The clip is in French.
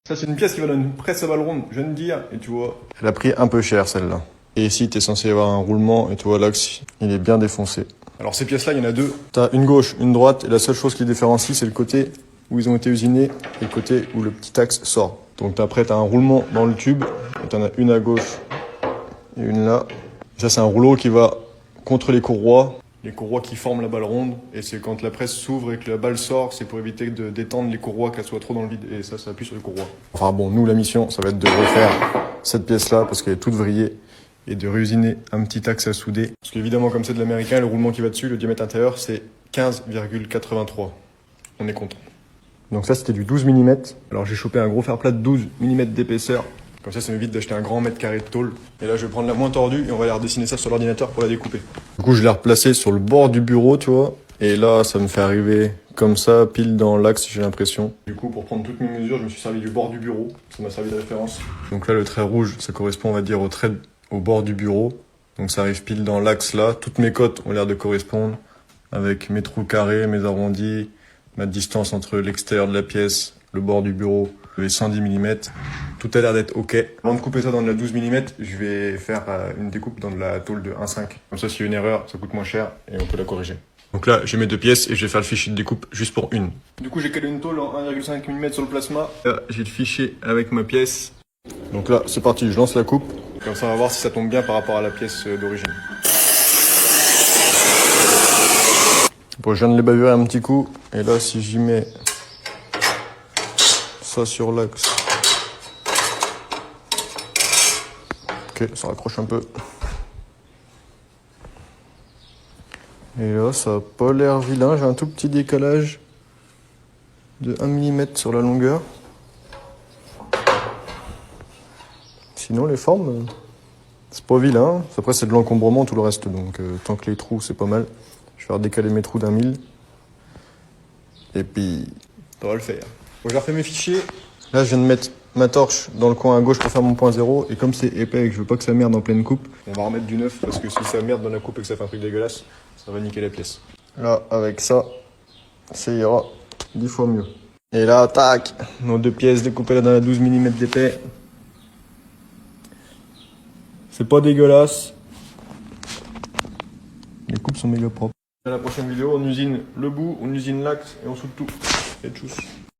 Ça, c'est une pièce qui va dans une presse à balles rondes, je viens de dire, et tu vois. Elle a pris un peu cher, celle-là. Et ici, t'es censé avoir un roulement, et tu vois, l'axe, il est bien défoncé. Alors, ces pièces-là, il y en a deux. T'as une gauche, une droite, et la seule chose qui les différencie, c'est le côté où ils ont été usinés, et le côté où le petit axe sort. Donc, après, t'as un roulement dans le tube, et t'en as une à gauche, et une là. Et ça, c'est un rouleau qui va contre les courroies qui forment la balle ronde, et c'est quand la presse s'ouvre et que la balle sort, c'est pour éviter de détendre les courroies, qu'elles soient trop dans le vide, et ça appuie sur les courroies. Enfin bon, nous, la mission, ça va être de refaire cette pièce-là, parce qu'elle est toute vrillée, et de réusiner un petit axe à souder. Parce qu'évidemment, comme c'est de l'américain, le roulement qui va dessus, le diamètre intérieur, c'est 15,83. On est content. Donc ça, c'était du 12 mm. Alors j'ai chopé un gros fer plat de 12 mm d'épaisseur. Comme ça m'évite d'acheter un grand mètre carré de tôle. Et là, je vais prendre la moins tordue et on va aller redessiner ça sur l'ordinateur pour la découper. Du coup, je l'ai replacé sur le bord du bureau, tu vois. Et là, ça me fait arriver comme ça, pile dans l'axe, j'ai l'impression. Du coup, pour prendre toutes mes mesures, je me suis servi du bord du bureau. Ça m'a servi de référence. Donc là, le trait rouge, ça correspond, on va dire, au trait au bord du bureau. Donc ça arrive pile dans l'axe là. Toutes mes cotes ont l'air de correspondre avec mes trous carrés, mes arrondis, ma distance entre l'extérieur de la pièce, le bord du bureau, les 110 mm. Tout a l'air d'être ok. Avant de couper ça dans de la 12 mm, je vais faire une découpe dans de la tôle de 1,5. Comme ça, s'il y a une erreur, ça coûte moins cher et on peut la corriger. Donc là, j'ai mes deux pièces et je vais faire le fichier de découpe juste pour une. Du coup, j'ai calé une tôle en 1,5 mm sur le plasma. Là, j'ai le fichier avec ma pièce. Donc là, c'est parti, je lance la coupe. Comme ça, on va voir si ça tombe bien par rapport à la pièce d'origine. Bon, je viens de les bavurer un petit coup. Et là, si j'y mets ça sur l'axe. Ok, ça raccroche un peu. Et là, ça a pas l'air vilain. J'ai un tout petit décalage de 1 mm sur la longueur. Sinon, les formes, c'est pas vilain. Après, c'est de l'encombrement, tout le reste. Donc, tant que les trous, c'est pas mal. Je vais faire décaler mes trous d'1 mm. Et puis, ça va le faire. Bon, j'ai refait mes fichiers. Là, je viens de mettre ma torche dans le coin à gauche pour faire mon point zéro. Et comme c'est épais et que je veux pas que ça merde en pleine coupe, on va remettre du neuf parce que si ça merde dans la coupe et que ça fait un truc dégueulasse, ça va niquer la pièce. Là, avec ça, ça ira 10 fois mieux. Et là, tac, nos deux pièces découpées là dans la 12 mm d'épais. C'est pas dégueulasse. Les coupes sont méga propres. À la prochaine vidéo, on usine le bout, on usine l'axe et on soude tout. Et tchuss.